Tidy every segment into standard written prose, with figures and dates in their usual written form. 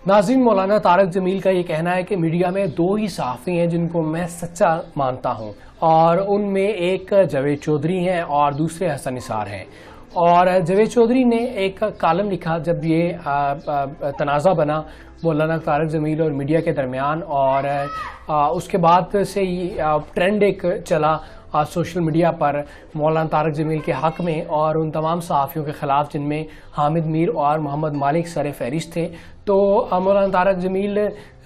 नाज़रीन, मौलाना तारक जमील का ये कहना है कि मीडिया में दो ही सहाफ़ी हैं जिनको मैं सच्चा मानता हूँ, और उनमें एक जावेद चौधरी हैं और दूसरे हसन निसार हैं। और जावेद चौधरी ने एक कॉलम लिखा जब ये तनाज़ा बना मौलाना तारक जमील और मीडिया के दरमियान, और उसके बाद से ट्रेंड एक चला सोशल मीडिया पर मौलाना तारक जमील के हक़ में और उन तमाम सहाफ़ियों के ख़िलाफ़ जिनमें हामिद मीर और मोहम्मद मालिक सर फहरिस्त थे। तो मौलाना तारक जमील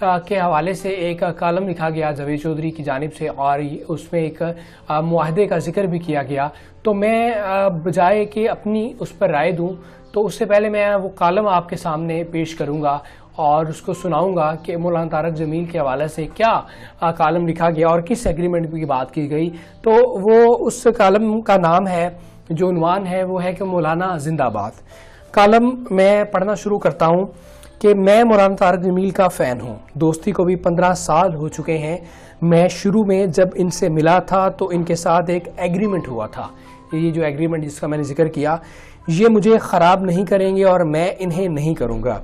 के हवाले से एक कॉलम लिखा गया जावेद चौधरी की जानिब से, और उसमें एक मुआहदे का जिक्र भी किया गया। तो मैं बजाय कि अपनी उस पर राय दूँ, तो उससे पहले मैं वो कॉलम आपके सामने पेश करूँगा और उसको सुनाऊंगा कि मौलाना तारक जमील के हवाले से क्या कॉलम लिखा गया और किस एग्रीमेंट की बात की गई। तो वो उस कॉलम का नाम है, जो उन्वान है वो है कि मौलाना जिंदाबाद। कॉलम मैं पढ़ना शुरू करता हूँ कि मैं मौलाना तारक जमील का फ़ैन हूँ। दोस्ती को भी 15 साल हो चुके हैं। मैं शुरू में जब इनसे मिला था तो इनके साथ एक एग्रीमेंट हुआ था। ये जो एग्रीमेंट जिसका मैंने जिक्र किया, ये मुझे ख़राब नहीं करेंगे और मैं इन्हें नहीं करूँगा।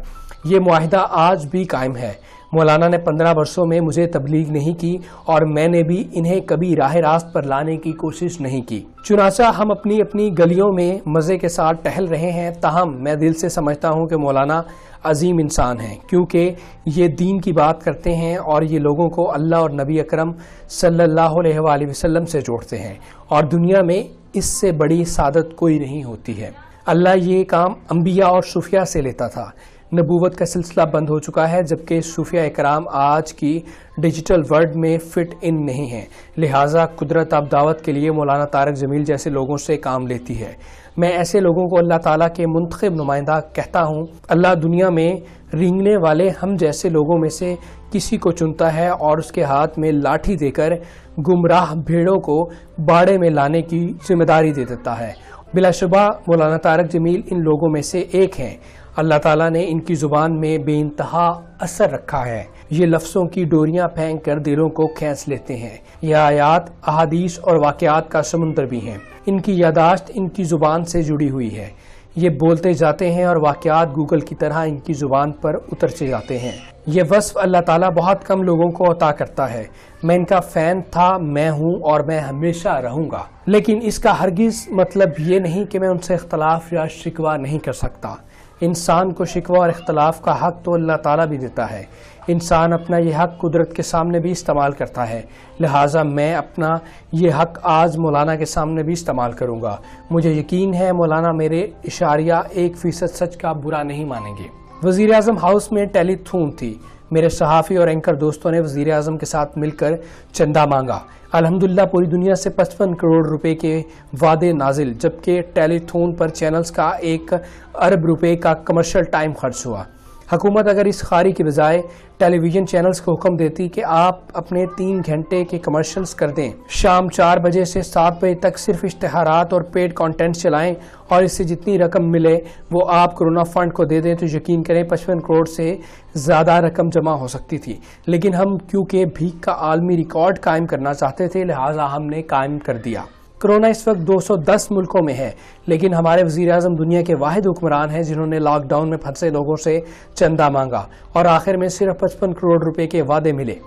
ये मुआहिदा आज भी कायम है। मौलाना ने 15 वर्षों में मुझे तबलीग नहीं की और मैंने भी इन्हें कभी राह रास्त पर लाने की कोशिश नहीं की। चुनाचा हम अपनी अपनी गलियों में मज़े के साथ टहल रहे हैं, ताहम मैं दिल से समझता हूँ कि मौलाना अजीम इंसान हैं, क्योंकि ये दीन की बात करते हैं और ये लोगों को अल्लाह और नबी अकरम सल्लल्लाहु अलैहि वसल्लम से जोड़ते हैं, और दुनिया में इससे बड़ी सादत कोई नहीं होती है। अल्लाह ये काम अंबिया और सूफिया से लेता था। नबूवत का सिलसिला बंद हो चुका है, जबकि सूफिया इकराम आज की डिजिटल वर्ल्ड में फिट इन नहीं है। लिहाजा कुदरत अब दावत के लिए मौलाना तारक जमील जैसे लोगों से काम लेती है। मैं ऐसे लोगों को अल्लाह ताला के मुंतखब नुमाइंदा कहता हूँ। अल्लाह दुनिया में रेंगने वाले हम जैसे लोगों में से किसी को चुनता है और उसके हाथ में लाठी देकर गुमराह भेड़ों को बाड़े में लाने की जिम्मेदारी दे देता है। बिलाशुबा मौलाना तारक जमील इन लोगों में से एक हैं। अल्लाह ताला ने इनकी ज़ुबान में बेइंतहा असर रखा है। ये लफ्ज़ों की डोरियां फेंक कर दिलों को खींच लेते हैं। यह आयात, अहादीस और वाक़यात का समुंदर भी हैं। इनकी यादाश्त इनकी ज़ुबान से जुड़ी हुई है। ये बोलते जाते हैं और वाक़यात गूगल की तरह इनकी ज़ुबान पर उतरते जाते हैं। ये वस्फ़ अल्लाह ताला बहुत कम लोगों को अता करता है। मैं इनका फ़ैन था, मैं हूँ और मैं हमेशा रहूँगा। लेकिन इसका हरगिज़ मतलब ये नहीं कि मैं उनसे इख्तलाफ या शिकवा नहीं कर सकता। इंसान को शिकवा और इख्तलाफ का हक़ तो अल्लाह ताला भी देता है। इंसान अपना ये हक़ कुदरत के सामने भी इस्तेमाल करता है। लिहाजा मैं अपना ये हक़ आज मौलाना के सामने भी इस्तेमाल करूँगा। मुझे यकीन है मौलाना मेरे इशारिया 1% सच का बुरा नहीं मानेंगे। वज़ीर आज़म हाउस में टेलीथून थी। मेरे सहाफ़ी और एंकर दोस्तों ने वज़ीर आज़म के साथ मिलकर चंदा मांगा। अल्हम्दुलिल्लाह पूरी दुनिया से 55 करोड़ रुपए के वादे नाजिल, जबकि टेलीथून पर चैनल्स का 1 अरब रुपए का कमर्शियल टाइम खर्च हुआ। हुकूमत अगर इस खारी की बजाय टेलीविज़न चैनल्स को हुक्म देती कि आप अपने 3 घंटे के कमर्शियल्स कर दें, शाम 4 बजे से 7 बजे तक सिर्फ इश्तिहारात और पेड कंटेंट चलाएं और इससे जितनी रकम मिले वो आप कोरोना फंड को दे दें, तो यकीन करें 55 करोड़ से ज़्यादा रकम जमा हो सकती थी। लेकिन हम क्योंकि भीख का आलमी रिकॉर्ड कायम करना चाहते थे, लिहाजा हमने कायम कर दिया। कोरोना इस वक्त 210 मुल्कों में है, लेकिन हमारे वज़ीर आज़म दुनिया के वाहिद हुक्मरान हैं जिन्होंने लॉकडाउन में फंसे लोगों से चंदा मांगा और आखिर में सिर्फ 55 करोड़ रुपए के वादे मिले।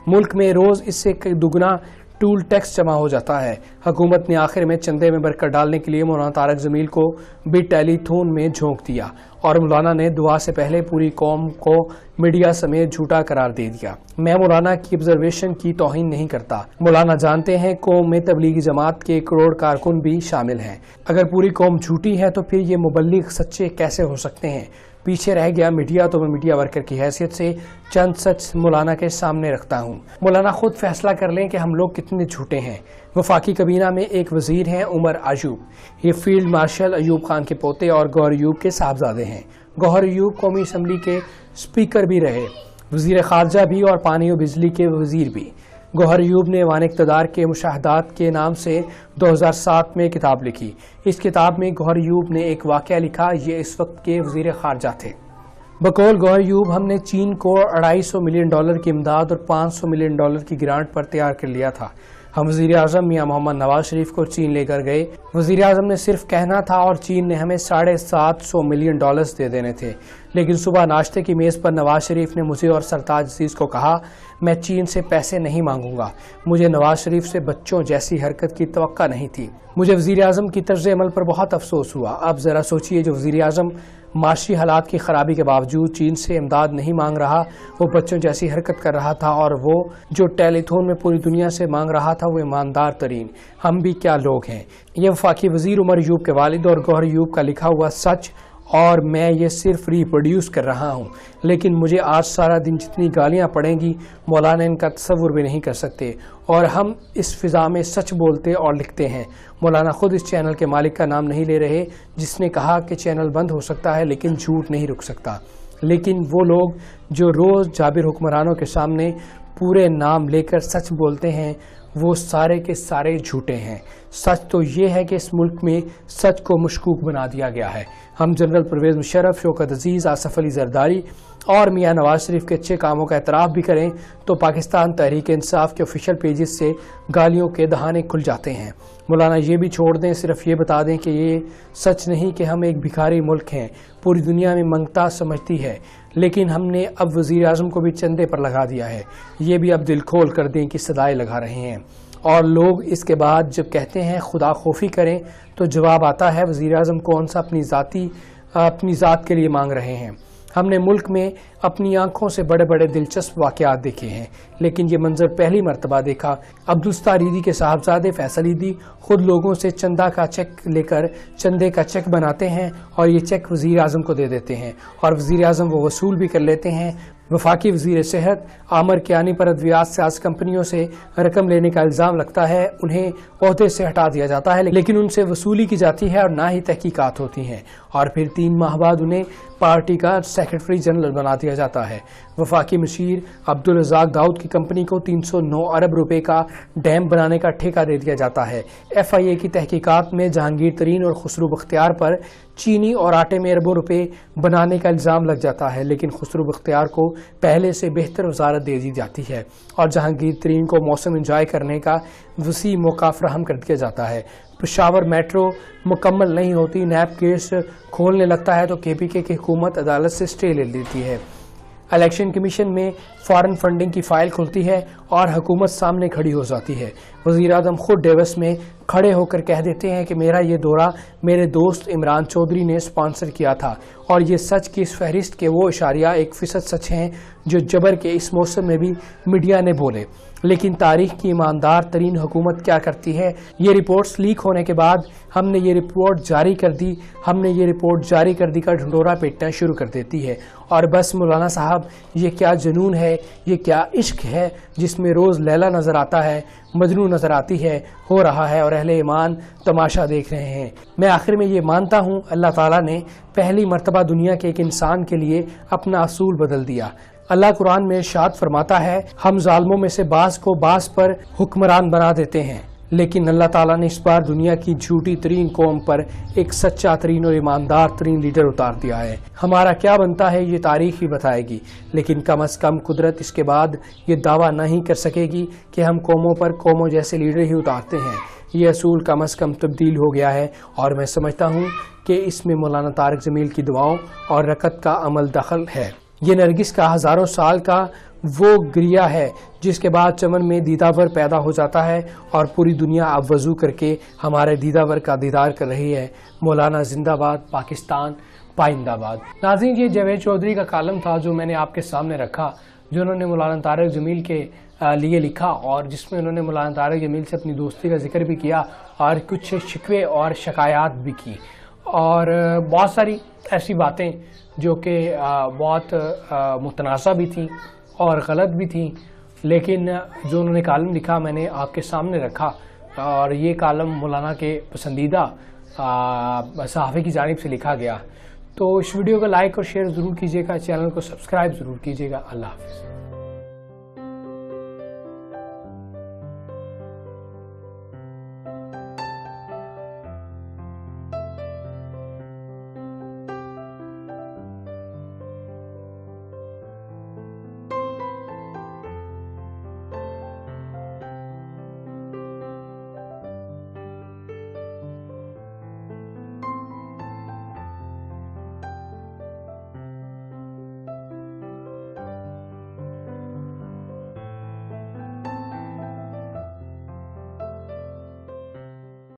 मुल्क में रोज़ इससे दुगना टूल टैक्स जमा हो जाता है। हुकूमत ने आखिर में चंदे में बरकत डालने के लिए मौलाना तारक जमील को भी टेलीथून में झोंक दिया और मौलाना ने दुआ से पहले पूरी कौम को मीडिया समेत झूठा करार दे दिया। मैं मौलाना की ऑब्जर्वेशन की तौहीन नहीं करता। मौलाना जानते हैं कौम में तबलीगी जमात के करोड़ कारकुन भी शामिल हैं। अगर पूरी कौम झूठी है तो फिर ये मुबल्लिग सच्चे कैसे हो सकते हैं? पीछे रह गया मीडिया तो मैं मीडिया वर्कर की हैसियत से चंद सच मौलाना के सामने रखता हूँ। मौलाना खुद फैसला कर लें कि हम लोग कितने झूठे हैं। वफाकी कबीना में एक वजीर हैं उमर आयूब। ये फील्ड मार्शल अयूब खान के पोते और गौहर अयूब के साहबजादे हैं। गौहर अयूब कौमी असम्बली के स्पीकर भी रहे, वजीर खारजा भी और पानी और बिजली के वजीर भी। गौहर अयूब ने वान इक़्तिदार के मुशाहदात के नाम से 2007 में किताब लिखी। इस किताब में गौहर अयूब ने एक वाक़या लिखा। ये इस वक्त के वज़ीर ख़ारजा थे। बकौल गौहर अयूब, हमने चीन को $250 मिलियन की इमदाद और $500 मिलियन की ग्रांट पर तैयार कर लिया था। हम वज़ीर आज़म मियां मोहम्मद नवाज शरीफ को चीन लेकर गए। वज़ीर आज़म ने सिर्फ कहना था और चीन ने हमें $750 मिलियन दे देने थे। لیکن صبح ناشتے کی میز پر نواز شریف نے مجھے اور سرتاج عزیز کو کہا میں چین سے پیسے نہیں مانگوں گا. مجھے نواز شریف سے بچوں جیسی حرکت کی توقع نہیں تھی. مجھے وزیر اعظم کی طرز عمل پر بہت افسوس ہوا. اب ذرا سوچئے جو وزیر اعظم معاشی حالات کی خرابی کے باوجود چین سے امداد نہیں مانگ رہا وہ بچوں جیسی حرکت کر رہا تھا، اور وہ جو ٹیلی تھون میں پوری دنیا سے مانگ رہا تھا وہ ایماندار ترین. ہم بھی کیا لوگ ہیں. یہ وفاقی وزیر عمر ایوب کے والد اور گوہر ایوب کا لکھا ہوا سچ، اور میں یہ صرف ریپروڈیوس کر رہا ہوں. لیکن مجھے آج سارا دن جتنی گالیاں پڑیں گی مولانا ان کا تصور بھی نہیں کر سکتے، اور ہم اس فضا میں سچ بولتے اور لکھتے ہیں. مولانا خود اس چینل کے مالک کا نام نہیں لے رہے جس نے کہا کہ چینل بند ہو سکتا ہے لیکن جھوٹ نہیں رک سکتا. لیکن وہ لوگ جو روز جابر حکمرانوں کے سامنے پورے نام لے کر سچ بولتے ہیں وہ سارے کے سارے جھوٹے ہیں. سچ تو یہ ہے کہ اس ملک میں سچ کو مشکوک بنا دیا گیا ہے. ہم جنرل پرویز مشرف، شوکت عزیز، آصف علی زرداری اور میاں نواز شریف کے اچھے کاموں کا اعتراف بھی کریں تو پاکستان تحریک انصاف کے آفیشیل پیجز سے گالیوں کے دہانے کھل جاتے ہیں. مولانا یہ بھی چھوڑ دیں، صرف یہ بتا دیں کہ یہ سچ نہیں کہ ہم ایک بھکاری ملک ہیں، پوری دنیا میں منگتا سمجھتی ہے، لیکن ہم نے اب وزیر اعظم کو بھی چندے پر لگا دیا ہے. یہ بھی اب دل کھول کر دیں کہ صدائے لگا رہے ہیں. اور لوگ اس کے بعد جب کہتے ہیں خدا خوفی کریں تو جواب آتا ہے وزیر اعظم کون سا اپنی ذات کے لیے مانگ رہے ہیں. ہم نے ملک میں اپنی آنکھوں سے بڑے بڑے دلچسپ واقعات دیکھے ہیں، لیکن یہ منظر پہلی مرتبہ دیکھا. عبدالستار ایدھی کے صاحبزادے فیصل ایدھی خود لوگوں سے چندہ کا چیک لے کر چندے کا چیک بناتے ہیں اور یہ چیک وزیر اعظم کو دے دیتے ہیں، اور وزیر اعظم وہ وصول بھی کر لیتے ہیں. وفاقی وزیر صحت عامر کیانی پر ادویات ساز کمپنیوں سے رقم لینے کا الزام لگتا ہے. انہیں عہدے سے ہٹا دیا جاتا ہے لیکن ان سے وصولی کی جاتی ہے اور نہ ہی تحقیقات ہوتی ہیں، اور پھر 3 ماہ بعد انہیں پارٹی کا سیکرٹری جنرل بنا دیا جاتا ہے. وفاقی مشیر عبدالرزاق داؤد کی کمپنی کو 309 ارب روپے کا ڈیم بنانے کا ٹھیکہ دے دیا جاتا ہے. ایف آئی اے کی تحقیقات میں جہانگیر ترین اور خسرو بختیار پر چینی اور آٹے میں اربوں روپے بنانے کا الزام لگ جاتا ہے، لیکن خسرو بختیار کو پہلے سے بہتر وزارت دے دی جاتی ہے اور جہانگیر ترین کو موسم انجوائے کرنے کا وسیع موقع فراہم کر دیا جاتا ہے. پشاور میٹرو مکمل نہیں ہوتی، نیب کیس کھولنے لگتا ہے تو کے پی کے کی حکومت عدالت سے اسٹے لے لیتی ہے. الیکشن کمیشن میں فارن فنڈنگ کی فائل کھلتی ہے اور حکومت سامنے کھڑی ہو جاتی ہے. وزیر اعظم خود ڈیوس میں کھڑے ہو کر کہہ دیتے ہیں کہ میرا یہ دورہ میرے دوست عمران چودھری نے سپانسر کیا تھا، اور یہ سچ کی اس فہرست کے وہ 1% سچ ہیں جو جبر کے اس موسم میں بھی میڈیا نے بولے. لیکن تاریخ کی ایماندار ترین حکومت کیا کرتی ہے؟ یہ رپورٹس لیک ہونے کے بعد ہم نے یہ رپورٹ جاری کر دی کا ڈھنڈورا پیٹنا شروع کر دیتی ہے. اور بس مولانا صاحب یہ کیا جنون ہے، یہ کیا عشق ہے جس میں روز لیلا نظر آتا ہے، مجنو نظر آتی ہے، ہو رہا ہے اور اہل ایمان تماشا دیکھ رہے ہیں. میں آخر میں یہ مانتا ہوں اللہ تعالیٰ نے پہلی مرتبہ دنیا کے ایک انسان کے لیے اپنا اصول بدل دیا. اللہ قرآن میں ارشاد فرماتا ہے ہم ظالموں میں سے بعض کو بعض پر حکمران بنا دیتے ہیں، لیکن اللہ تعالیٰ نے اس بار دنیا کی جھوٹی ترین قوم پر ایک سچا ترین اور ایماندار ترین لیڈر اتار دیا ہے. ہمارا کیا بنتا ہے یہ تاریخ ہی بتائے گی، لیکن کم از کم قدرت اس کے بعد یہ دعویٰ نہیں کر سکے گی کہ ہم قوموں پر قوموں جیسے لیڈر ہی اتارتے ہیں. یہ اصول کم از کم تبدیل ہو گیا ہے، اور میں سمجھتا ہوں کہ اس میں مولانا طارق جمیل کی دعاؤں اور رکعت کا عمل دخل ہے. یہ نرگس کا ہزاروں سال کا وہ گریہ ہے جس کے بعد چمن میں دیداور پیدا ہو جاتا ہے، اور پوری دنیا اب وضو کر کے ہمارے دیداور کا دیدار کر رہی ہے. مولانا زندہ باد، پاکستان پائندہ باد. ناظرین، یہ جاوید چودھری کا کالم تھا جو میں نے آپ کے سامنے رکھا، جو انہوں نے مولانا طارق جمیل کے لیے لکھا، اور جس میں انہوں نے مولانا طارق جمیل سے اپنی دوستی کا ذکر بھی کیا اور کچھ شکوے اور شکایات بھی کی، اور بہت ساری ایسی باتیں جو کہ بہت متنازع بھی تھیں اور غلط بھی تھیں، لیکن جو انہوں نے کالم لکھا میں نے آپ کے سامنے رکھا، اور یہ کالم مولانا کے پسندیدہ صحافی کی جانب سے لکھا گیا. تو اس ویڈیو کو لائک اور شیئر ضرور کیجیے گا، چینل کو سبسکرائب ضرور کیجیے گا. اللہ حافظ.